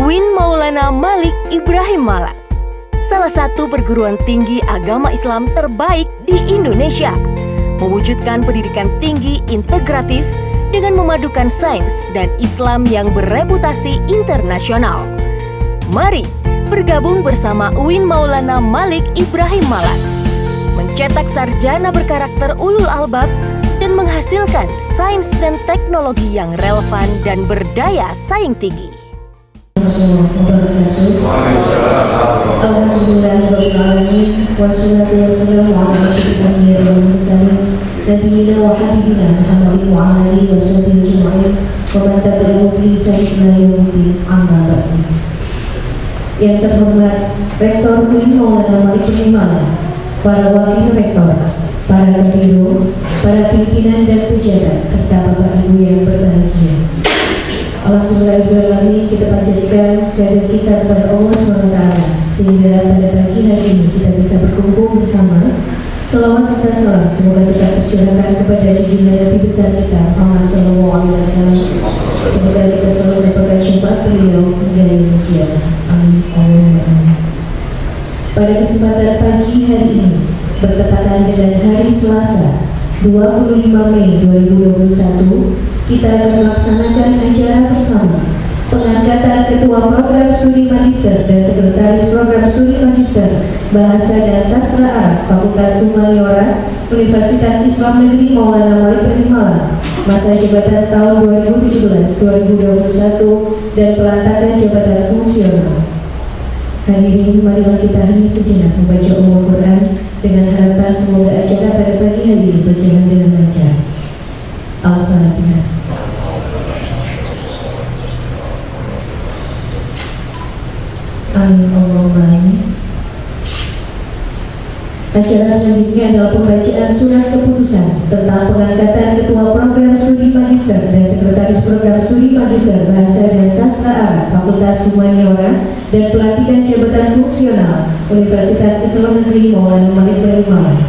UIN Maulana Malik Ibrahim Malang, salah satu perguruan tinggi agama Islam terbaik di Indonesia, mewujudkan pendidikan tinggi integratif dengan memadukan sains dan Islam yang bereputasi internasional. Mari bergabung bersama UIN Maulana Malik Ibrahim Malang, mencetak sarjana berkarakter ulul albab dan menghasilkan sains dan teknologi yang relevan dan berdaya saing tinggi. Alhamdulillahirrahmanirrahim. Wassalatu wassalamu ala asyrafil anbiya'i wal mursalin nabiyina wa habibina Muhammadin wa ala alihi washabbihi ajma'in wa man tabi'ahum bi ihsan ila yaumiddin, amma ba'du. Yang terhormat Rektor UIN Maulana Malik Ibrahim Malang, para wakil rektor, para kabiro, para pimpinan dan pejabat, serta Bapak Ibu yang berbahagia. Alhamdulillahirrahmanirrahim, kita panjatkan kehadiran kita kepada Allah SWT, sehingga pada pagi hari ini kita bisa berkumpul bersama. Salawat serta salam semoga kita tercurahkan kepada junjungan Nabi besar kita Muhammad SAW. Semoga kita selalu mendapatkan syafaat beliau hingga yaumil qiyamah. Amin. Amin. Pada kesempatan pagi hari ini, bertepatan dengan hari Selasa 25 Mei 2021, kita akan melaksanakan acara bersama pengangkatan Ketua Program Studi Magister dan Sekretaris Program Studi Magister Bahasa dan Sastra Arab Fakultas Humaniora Universitas Islam Negeri Maulana Malik Ibrahim Malang, masa jabatan tahun 2017-2021 dan pelantikan jabatan fungsional. Hadirin, marilah kita hening sejenak membaca Al-Quran dengan harapan semoga acara pada pagi hari ini berjalan dengan lancar. Al-Fatihah. Amin. Allahumma amin. Acara selanjutnya adalah pembacaan surat keputusan tentang pengangkatan Ketua Program Studi Magister dan Sekretaris Program Studi Magister Bahasa dan Sastra Arab Fakultas Humaniora dan pelantikan jabatan fungsional Universitas Islam Negeri Maulana Malik Ibrahim Malang.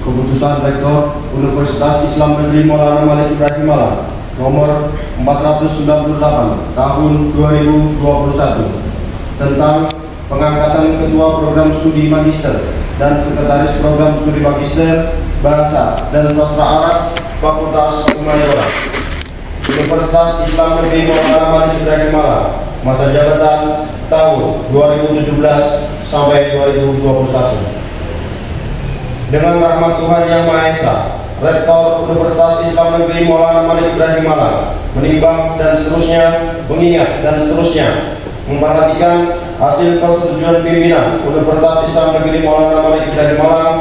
Keputusan Rektor Universitas Islam Negeri Maulana Malik Ibrahim Malang nomor 498 tahun 2021 tentang pengangkatan Ketua Program Studi Magister dan Sekretaris Program Studi Magister Bahasa dan Sastra Arab Fakultas Humaniora Universitas Islam Negeri Maulana Malik Ibrahim Malang, masa jabatan tahun 2017 sampai 2021. Dengan rahmat Tuhan Yang Maha Esa, Rektor Universitas Islam Negeri Maulana Malik Ibrahim Malang menimbang dan seterusnya, mengingat dan seterusnya, memperhatikan hasil persetujuan pimpinan Universitas Islam Negeri Maulana Malik Ibrahim Malang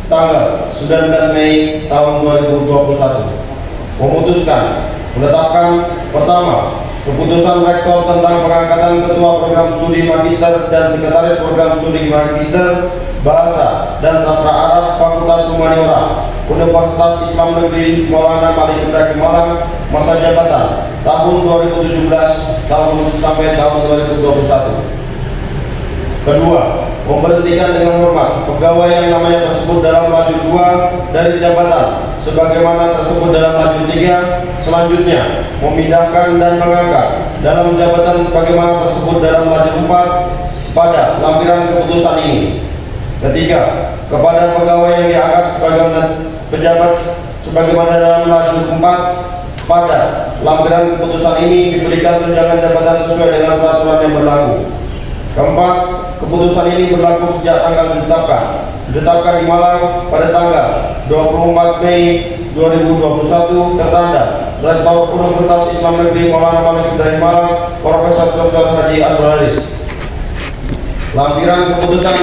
tanggal 19 Mei tahun 2021, memutuskan menetapkan pertama, keputusan Rektor tentang pengangkatan Ketua Program Studi Magister dan Sekretaris Program Studi Magister Bahasa dan Sastra Arab Fakultas Humaniora Universitas Islam Negeri Maulana Malik Ibrahim Malang, masa jabatan tahun 2017 sampai tahun 2021. Kedua, memberhentikan dengan hormat pegawai yang namanya tersebut dalam lajur 2 dari jabatan sebagaimana tersebut dalam lajur 3. Selanjutnya, memindahkan dan mengangkat dalam jabatan sebagaimana tersebut dalam lajur 4 pada lampiran keputusan ini. Ketiga, kepada pegawai yang diangkat sebagai pejabat sebagaimana dalam lajur 4 pada lampiran keputusan ini diberikan tunjangan jabatan sesuai dengan peraturan yang berlaku. Keempat, keputusan ini berlaku sejak tanggal ditetapkan di Malang pada tanggal 24 Mei 2021 tertanda Rektor Universitas Islam Negeri Maulana Malik Ibrahim Malang Profesor Dr. Haji Abdul Aziz. Lampiran keputusan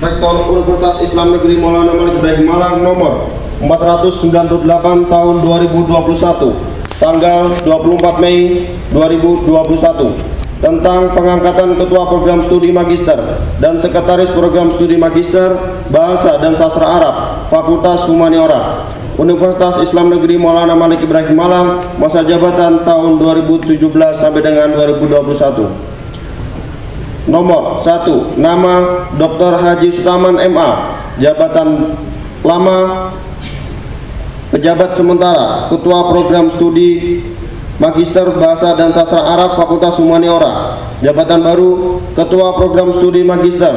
Rektor Universitas Islam Negeri Maulana Malik Ibrahim Malang nomor 498 tahun 2021 tanggal 24 Mei 2021 tentang pengangkatan Ketua Program Studi Magister dan Sekretaris Program Studi Magister Bahasa dan Sastra Arab Fakultas Humaniora Universitas Islam Negeri Maulana Malik Ibrahim Malang, masa jabatan tahun 2017 sampai dengan 2021. Nomor 1, nama Dr. Haji Susaman MA, jabatan lama pejabat sementara Ketua Program Studi Magister Bahasa dan Sastra Arab Fakultas Humaniora. Jabatan baru Ketua Program Studi Magister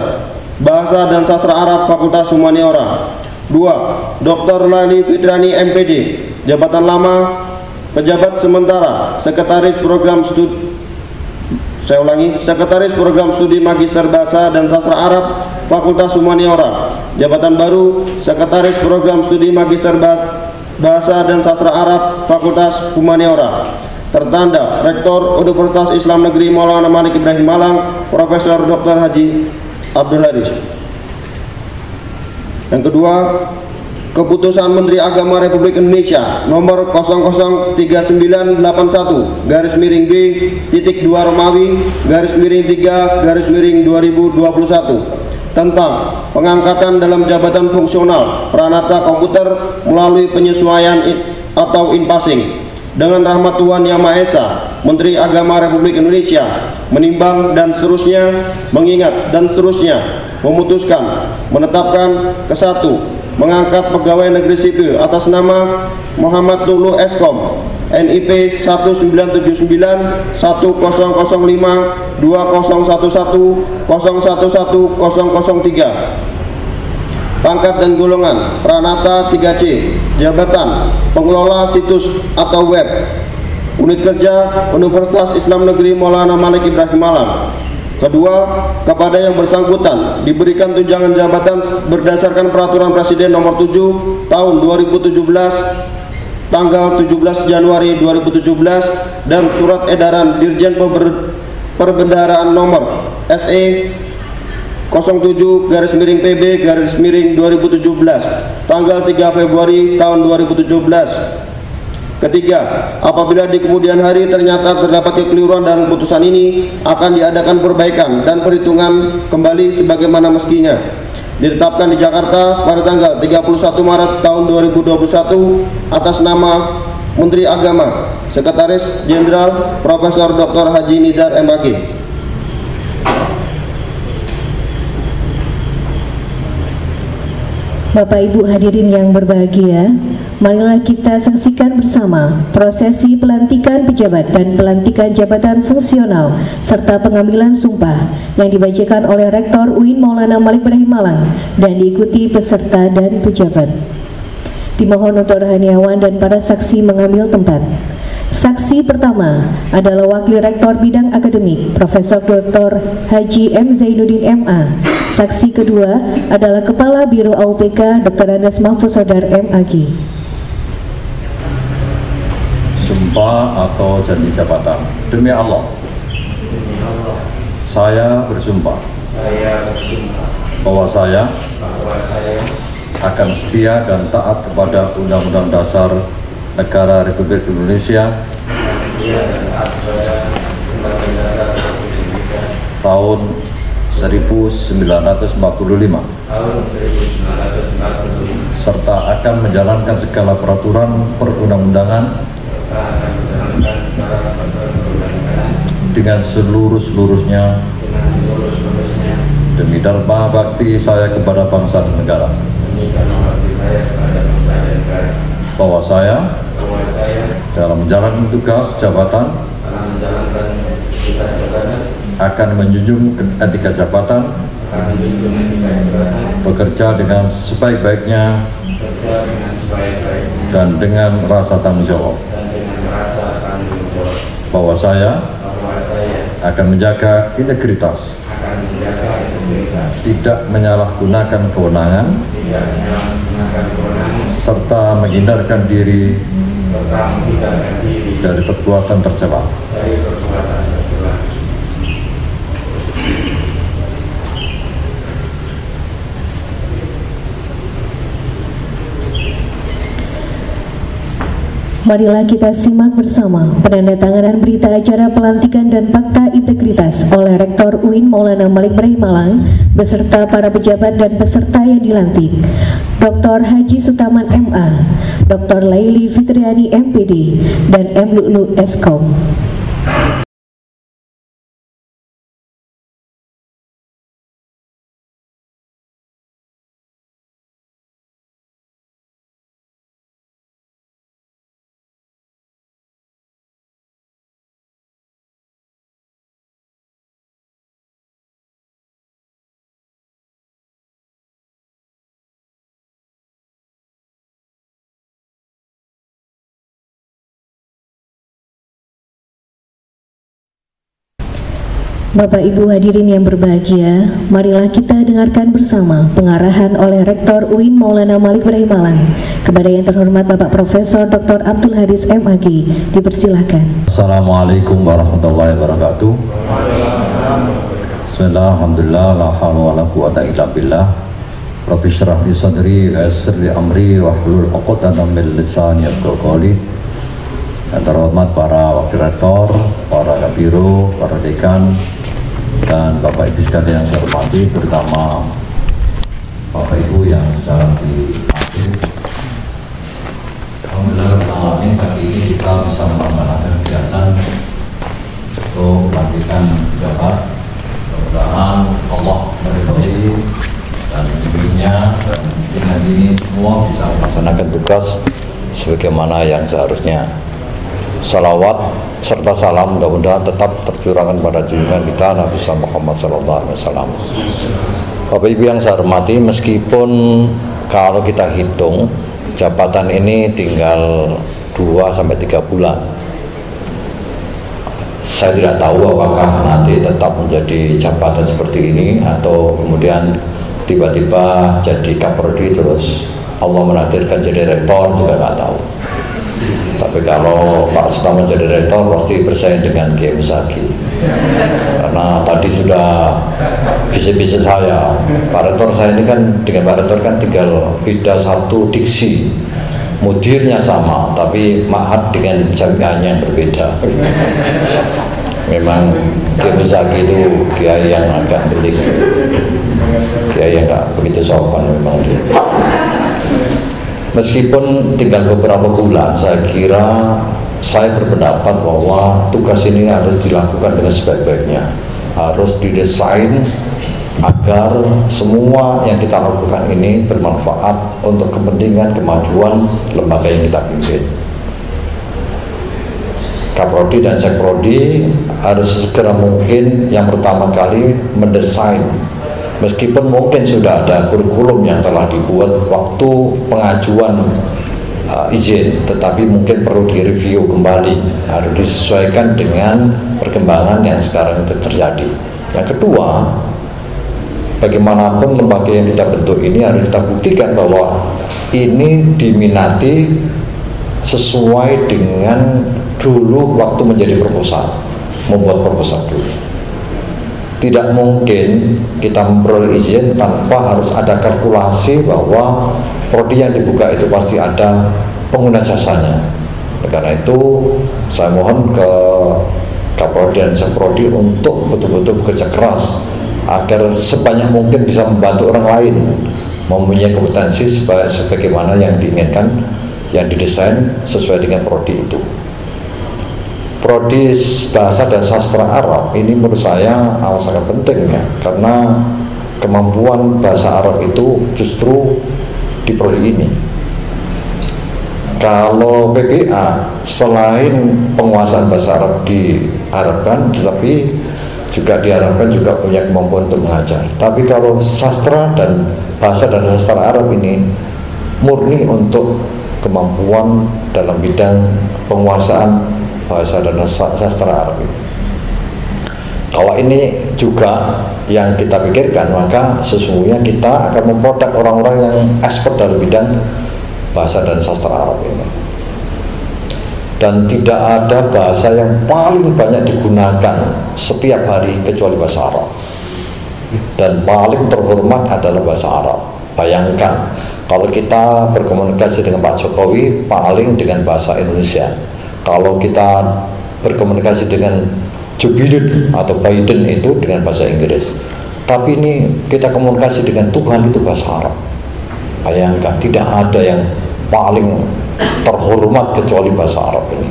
Bahasa dan Sastra Arab Fakultas Humaniora. 2. Dr. Lali Fitriani MPD. Jabatan lama pejabat sementara Sekretaris Program Studi Sekretaris Program Studi Magister Bahasa dan Sastra Arab Fakultas Humaniora. Jabatan baru Sekretaris Program Studi Magister Bahasa dan Sastra Arab Fakultas Humaniora. Tertanda Rektor Universitas Islam Negeri Maulana Malik Ibrahim Malang, Profesor Dr. Haji Abdul Haris. Yang kedua, Keputusan Menteri Agama Republik Indonesia nomor 000981/B-2 Romawi/3/2021 tentang pengangkatan dalam jabatan fungsional Pranata Komputer melalui penyesuaian atau inpassing. Dengan rahmat Tuhan Yang Maha Esa, Menteri Agama Republik Indonesia menimbang dan seterusnya, mengingat dan seterusnya, memutuskan, menetapkan ke-1, mengangkat pegawai negeri sipil atas nama Muhammad Lulu Eskom, NIP 1995-1011-2011-011-003. Pangkat dan golongan Pranata 3C, jabatan pengelola situs atau web, unit kerja Universitas Islam Negeri Maulana Malik Ibrahim Malang. Kedua, kepada yang bersangkutan diberikan tunjangan jabatan berdasarkan Peraturan Presiden Nomor 7 Tahun 2017 tanggal 17 Januari 2017 dan Surat Edaran Dirjen Perbendaharaan Nomor SE 07/PB/2017 tanggal 3 Februari tahun 2017. Ketiga, apabila di kemudian hari ternyata terdapat kekeliruan dalam keputusan ini, akan diadakan perbaikan dan perhitungan kembali sebagaimana mestinya. Ditetapkan di Jakarta pada tanggal 31 Maret tahun 2021 atas nama Menteri Agama, Sekretaris Jenderal Profesor Dr. Haji Nizar MAG. Bapak Ibu hadirin yang berbahagia, marilah kita saksikan bersama prosesi pelantikan pejabat dan pelantikan jabatan fungsional serta pengambilan sumpah yang dibacakan oleh Rektor UIN Maulana Malik Ibrahim Malang dan diikuti peserta dan pejabat. Dimohon untuk rohaniawan dan para saksi mengambil tempat. Saksi pertama adalah Wakil Rektor Bidang Akademik Profesor Dr. Haji M. Zainuddin MA. Saksi kedua adalah Kepala Biro AUPK Dr. Andes Mahfuz Sodar MAG. Sumpah atau janji jabatan. Demi Allah, saya bersumpah bahwa saya akan setia dan taat kepada Undang-Undang Dasar Negara Republik Indonesia tahun 1945 serta akan menjalankan segala peraturan perundang-undangan dengan seluruh-seluruhnya demi dharma bakti saya kepada bangsa dan negara, bahwa saya dalam menjalankan tugas jabatan akan menjunjung etika jabatan, bekerja dengan sebaik-baiknya dan dengan rasa tanggung jawab, bahwa saya akan menjaga integritas, tidak menyalahgunakan kewenangan, serta menghindarkan diri dari perbuatan tercela. Marilah kita simak bersama penandatanganan berita acara pelantikan dan fakta integritas oleh Rektor UIN Maulana Malik Ibrahim Malang beserta para pejabat dan peserta yang dilantik. Dr. Haji Sutaman MA, Dr. Laili Fitriani MPD, dan M. Lulu Eskom. Bapak Ibu hadirin yang berbahagia, marilah kita dengarkan bersama pengarahan oleh Rektor UIN Maulana Malik Ibrahim Malang kepada yang terhormat Bapak Profesor Dr. Abdul Haris MAG. Dipersilahkan. Assalamualaikum warahmatullahi wabarakatuh. Bismillah, alhamdulillah, la hawla wa la quwwata illa billah. Rabbi shrah li sadri wa yassir li amri wa hlul 'uqdatam min lisani yafqahu qawli. Yang terhormat para wakil rektor, para kabiro, para dekan, dan Bapak Ibu sekalian yang saya hormati, terutama Bapak Ibu yang sedang dipanggil. Alhamdulillah, pagi ini kita bisa melaksanakan kegiatan untuk melanjutkan jabat. Mudah-mudahan Allah meridhoi dan menunjuknya, dan dengan ini semua bisa melaksanakan tugas sebagaimana yang seharusnya. Salawat serta salam mudah-mudahan tetap tercurahkan pada junjungan kita Nabi Muhammad SAW. Bapak Ibu yang saya hormati, meskipun kalau kita hitung jabatan ini tinggal 2-3 bulan, saya tidak tahu apakah nanti tetap menjadi jabatan seperti ini atau kemudian tiba-tiba jadi Kaprodi terus Allah menakdirkan jadi rektor, juga nggak tahu. Tapi kalau Pak Suta menjadi rektor pasti bersaing dengan Kiai Musagi, karena tadi sudah bisik-bisik saya, Pak Rektor saya ini kan dengan Pak Rektor kan tinggal beda satu diksi, mudirnya sama tapi ma'had dengan jamiahnya berbeda. Memang Kiai Musagi itu kiai yang agak belik, kiai yang nggak begitu sopan memang dia. Meskipun tinggal beberapa bulan, saya kira saya berpendapat bahwa tugas ini harus dilakukan dengan sebaik-baiknya, harus didesain agar semua yang kita lakukan ini bermanfaat untuk kepentingan kemajuan lembaga yang kita pimpin. Kaprodi dan Sekprodi harus segera mungkin yang pertama kali mendesain. Meskipun mungkin sudah ada kurikulum yang telah dibuat waktu pengajuan izin, tetapi mungkin perlu direview kembali, harus disesuaikan dengan perkembangan yang sekarang itu terjadi. Yang kedua, bagaimanapun lembaga yang kita bentuk ini harus kita buktikan bahwa ini diminati sesuai dengan dulu waktu menjadi proposal, membuat proposal dulu. Tidak mungkin kita memperoleh izin tanpa harus ada kalkulasi bahwa prodi yang dibuka itu pasti ada pengguna jasanya. Karena itu saya mohon ke Kaprodi dan Sekprodi untuk betul-betul bekerja keras agar sebanyak mungkin bisa membantu orang lain mempunyai kompetensi sebagaimana yang diinginkan, yang didesain sesuai dengan prodi itu. Prodi Bahasa dan Sastra Arab ini menurut saya sangat penting ya, karena kemampuan bahasa Arab itu justru di prodi ini. Kalau PPA selain penguasaan bahasa Arab diharapkan, tetapi juga diharapkan juga punya kemampuan untuk mengajar. Tapi kalau sastra dan bahasa dan sastra Arab ini murni untuk kemampuan dalam bidang penguasaan bahasa dan sastra Arab. Kalau ini juga yang kita pikirkan, maka sesungguhnya kita akan memproduk orang-orang yang expert dalam bidang bahasa dan sastra Arab ini. Dan tidak ada bahasa yang paling banyak digunakan setiap hari kecuali bahasa Arab. Dan paling terhormat adalah bahasa Arab. Bayangkan kalau kita berkomunikasi dengan Pak Jokowi paling dengan bahasa Indonesia. Kalau kita berkomunikasi dengan Joe Biden atau Biden itu dengan bahasa Inggris. Tapi ini kita komunikasi dengan Tuhan itu bahasa Arab. Bayangkan, tidak ada yang paling terhormat kecuali bahasa Arab ini.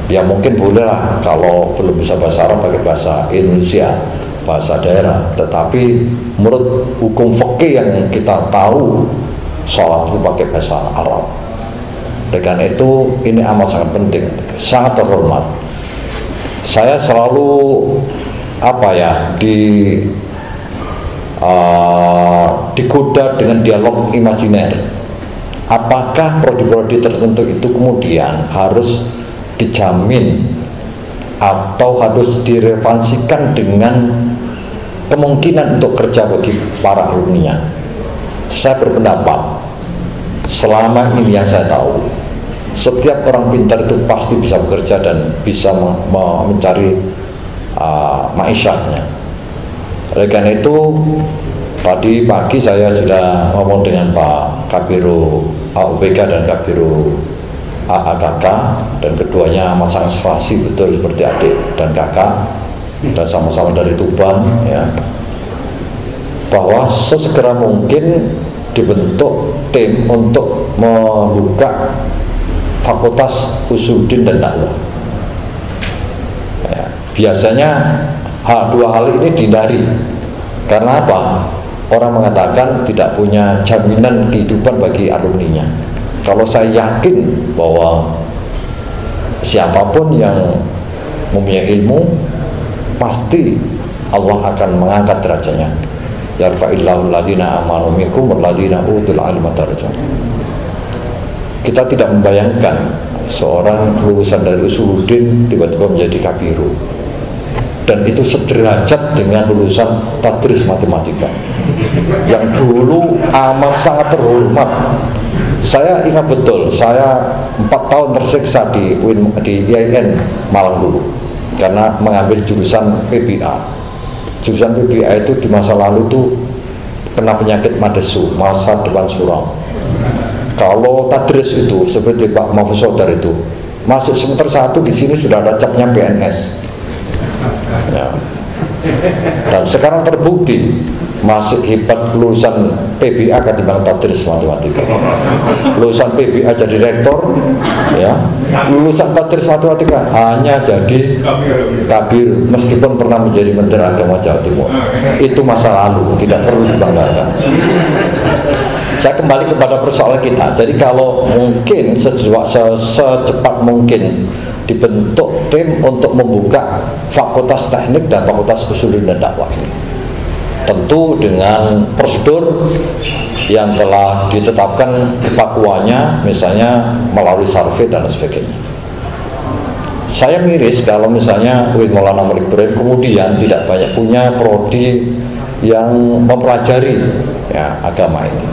Ya mungkin bolehlah kalau belum bisa bahasa Arab pakai bahasa Indonesia, bahasa daerah. Tetapi menurut hukum fikih yang kita tahu, sholat itu pakai bahasa Arab. Dengan itu ini amat sangat penting, sangat terhormat. Saya selalu digoda dengan dialog imajiner. Apakah prodi-prodi tertentu itu kemudian harus dijamin atau harus direlevansikan dengan kemungkinan untuk kerja bagi para alumninya. Saya berpendapat, selama ini yang saya tahu, setiap orang pintar itu pasti bisa bekerja dan bisa mencari maishatnya. Oleh karena itu, tadi pagi saya sudah ngomong dengan Pak Kabiro AUBK dan Kabiro AAKK, dan keduanya amat sangat spasi betul seperti adik dan kakak, dan sama-sama dari Tuban, ya, bahwa sesegera mungkin dibentuk tim untuk membuka Fakultas Usuluddin dan Dakwah. Ya, biasanya dua hal ini dihindari. Karena apa? Orang mengatakan tidak punya jaminan kehidupan bagi alumninya. Kalau saya yakin bahwa siapapun yang mempunyai ilmu, pasti Allah akan mengangkat derajatnya. Yarfa'illahu alladziina aamanu minkum walladziina utul ilma darajat. Kita tidak membayangkan seorang lulusan dari Usuluddin tiba-tiba menjadi kabiro, dan itu sederajat dengan lulusan tadris matematika yang dulu amat sangat terhormat. Saya ingat betul, saya 4 tahun tersiksa di IAIN Malang dulu karena mengambil jurusan PBA. Jurusan PBA itu di masa lalu tuh kena penyakit madesu, masa depan suram. Kalau tadris itu seperti Pak Mahfuz Sodar itu masih semester 1 di sini sudah ada capnya PNS. Ya. Dan sekarang terbukti masih hebat lulusan PBA ketimbang tadris matematika. Lulusan PBA jadi rektor, ya. Lulusan tadris matematika hanya jadi kabir, meskipun pernah menjadi Menteri Agama Jawa Timur. Itu masa lalu, tidak perlu dibanggakan. Saya kembali kepada persoalan kita. Jadi kalau mungkin secepat mungkin dibentuk tim untuk membuka Fakultas Teknik dan Fakultas Usuluddin dan Dakwah ini, tentu dengan prosedur yang telah ditetapkan kepakuannya, misalnya melalui survei dan sebagainya. Saya miris kalau misalnya UIN Maulana Malik Ibrahim kemudian tidak banyak punya prodi yang mempelajari, ya, agama ini.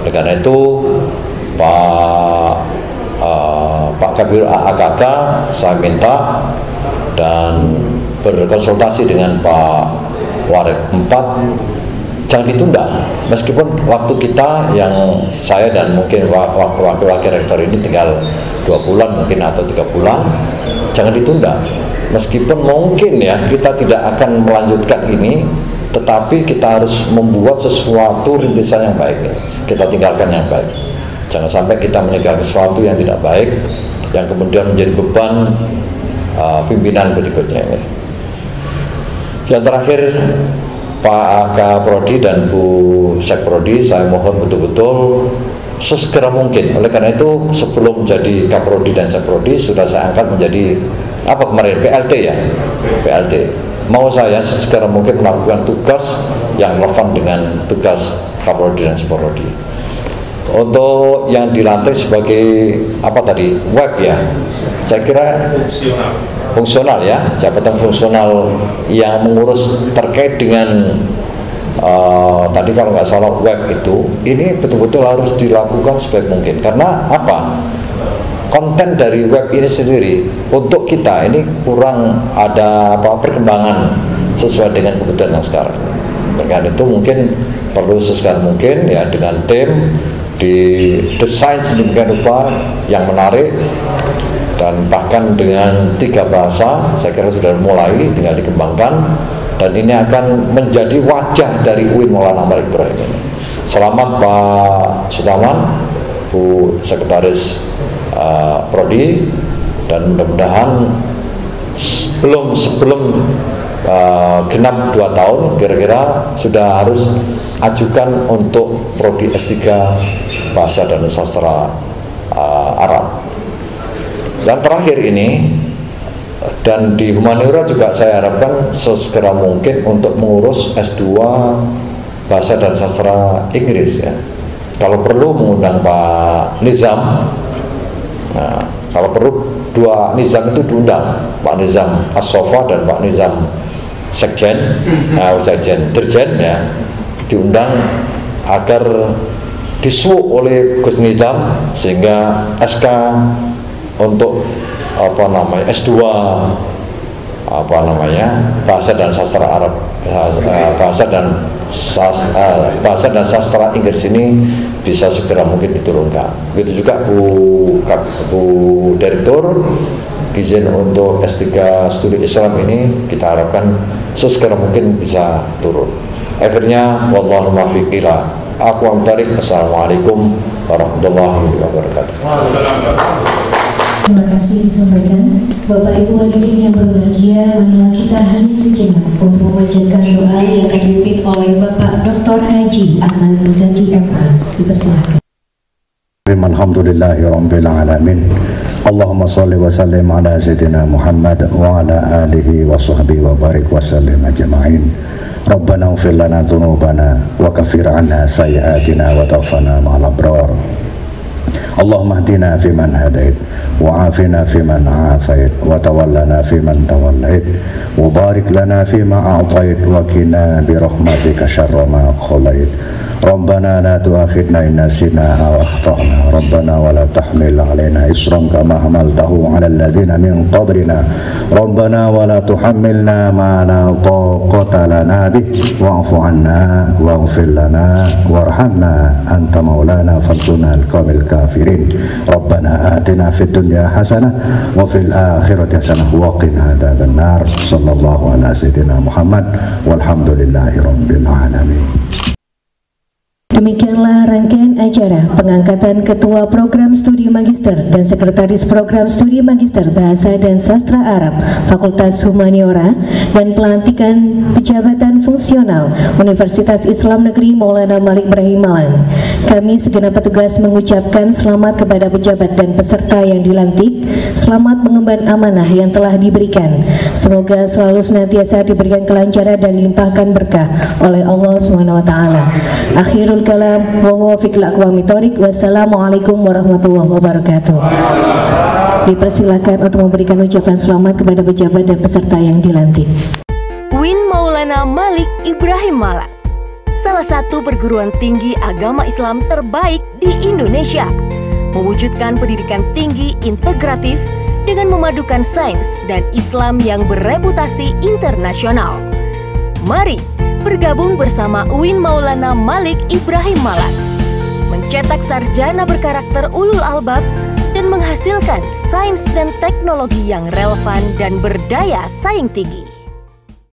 Oleh karena itu Pak Kabir AAKK saya minta dan berkonsultasi dengan Pak Warek 4, jangan ditunda. Meskipun waktu kita yang saya dan mungkin wakil-wakil rektor ini tinggal 2 bulan mungkin atau 3 bulan, jangan ditunda. Meskipun mungkin ya kita tidak akan melanjutkan ini, tetapi kita harus membuat sesuatu rintisan yang baik. Kita tinggalkan yang baik. Jangan sampai kita meninggalkan sesuatu yang tidak baik, yang kemudian menjadi beban pimpinan berikutnya ini. Yang terakhir, Pak AK Prodi dan Bu Sek Prodi, saya mohon betul-betul sesegera mungkin. Oleh karena itu, sebelum jadi Kaprodi dan Sek Prodi sudah saya angkat menjadi apa kemarin, PLT ya, PLT. Mau saya sesegera mungkin melakukan tugas yang relevan dengan tugas Kaprodi dan Sek Prodi. Untuk yang dilantik sebagai apa tadi, web ya, saya kira fungsional ya, jabatan fungsional yang mengurus terkait dengan tadi kalau nggak salah web itu, ini betul-betul harus dilakukan sebaik mungkin. Karena apa? Konten dari web ini sendiri untuk kita ini kurang ada perkembangan sesuai dengan kebutuhan yang sekarang. Karena itu mungkin perlu sesegera mungkin ya dengan tim didesain sedemikian rupa yang menarik, dan bahkan dengan 3 bahasa saya kira sudah mulai tinggal dikembangkan, dan ini akan menjadi wajah dari UIN Maulana Malik Ibrahim ini. Selamat Pak Sutaman, Bu Sekretaris Prodi, dan mudah-mudahan sebelum genap 2 tahun kira-kira sudah harus ajukan untuk prodi S3 Bahasa dan Sastra Arab. Dan terakhir ini, dan di humaniora juga saya harapkan sesegera mungkin untuk mengurus S2 Bahasa dan Sastra Inggris ya. Kalau perlu mengundang Pak Nizam, nah, kalau perlu dua nizam itu diundang, Pak Nizam As-Sofa dan Pak Nizam Sekjen, Dirjen ya, diundang agar disuuk oleh Gus Nizam sehingga SK untuk S2 bahasa dan sastra Arab, bahasa dan sastra Inggris ini bisa segera mungkin diturunkan. Begitu juga Bu Direktur, izin untuk S3 studi Islam ini kita harapkan sesegera mungkin bisa turun. Akhirnya wallahu muwaffiq ila aqwamit thoriq. Assalamualaikum warahmatullahi wabarakatuh. Terima kasih disampaikan. Bapak Ibu hadirin yang berbahagia, marilah kita hadir sejenak untuk memanjatkan doa yang akan dipimpin oleh Bapak Dr. Haji Ahmad Muzaki MA. Dipersilakan. Alhamdulillahirabbil alamin. Allahumma shalli wa sallim ala sayyidina Muhammad wa ala alihi wa sahbihi wa barik wa sallim ajma'in. Rabbana ighfir lana dzunubana wa kaffir 'anna sayyi'atina wa tawaffana ma'al abrar. Allahumma hdina fiman hadait wa afina fiman afait wa tawallana fiman tawallait wa barik lana fima a'tait wa qina bi rahmatika syarra ma qadait. Rabbana la tu'akhidna in nasina aw akhtana. Rabbana wa la tahmil 'alaina isran kama hamaltahu 'alal ladzina min qablina. Rabbana wa la tuhammilna ma la taqata lana bih wa'fu 'anna waghfir lana warhamna anta maulana fansurna 'alal qawmil kafirin. Rabbana atina fid dunya hasanah wa fil akhirati hasanah wa qina adzaban nar. Sallallahu ala sayyidina Muhammad walhamdulillahi rabbil alamin. Demikianlah rangkaian acara pengangkatan Ketua Program Studi Magister dan Sekretaris Program Studi Magister Bahasa dan Sastra Arab Fakultas Humaniora dan pelantikan Pejabatan Fungsional Universitas Islam Negeri Maulana Malik Ibrahim Malang. Kami segenap petugas mengucapkan selamat kepada pejabat dan peserta yang dilantik. Selamat mengemban amanah yang telah diberikan. Semoga selalu senantiasa diberikan kelancaran dan dilimpahkan berkah oleh Allah SWT. Akhirul kalam wa huwa fil aqwamit thoriq. Wassalamualaikum warahmatullahi wabarakatuh. Dipersilakan untuk memberikan ucapan selamat kepada pejabat dan peserta yang dilantik. UIN Maulana Malik Ibrahim Malang, salah satu perguruan tinggi agama Islam terbaik di Indonesia, mewujudkan pendidikan tinggi integratif dengan memadukan sains dan Islam yang bereputasi internasional. Mari bergabung bersama UIN Maulana Malik Ibrahim Malang, mencetak sarjana berkarakter ulul albab dan menghasilkan sains dan teknologi yang relevan dan berdaya saing tinggi.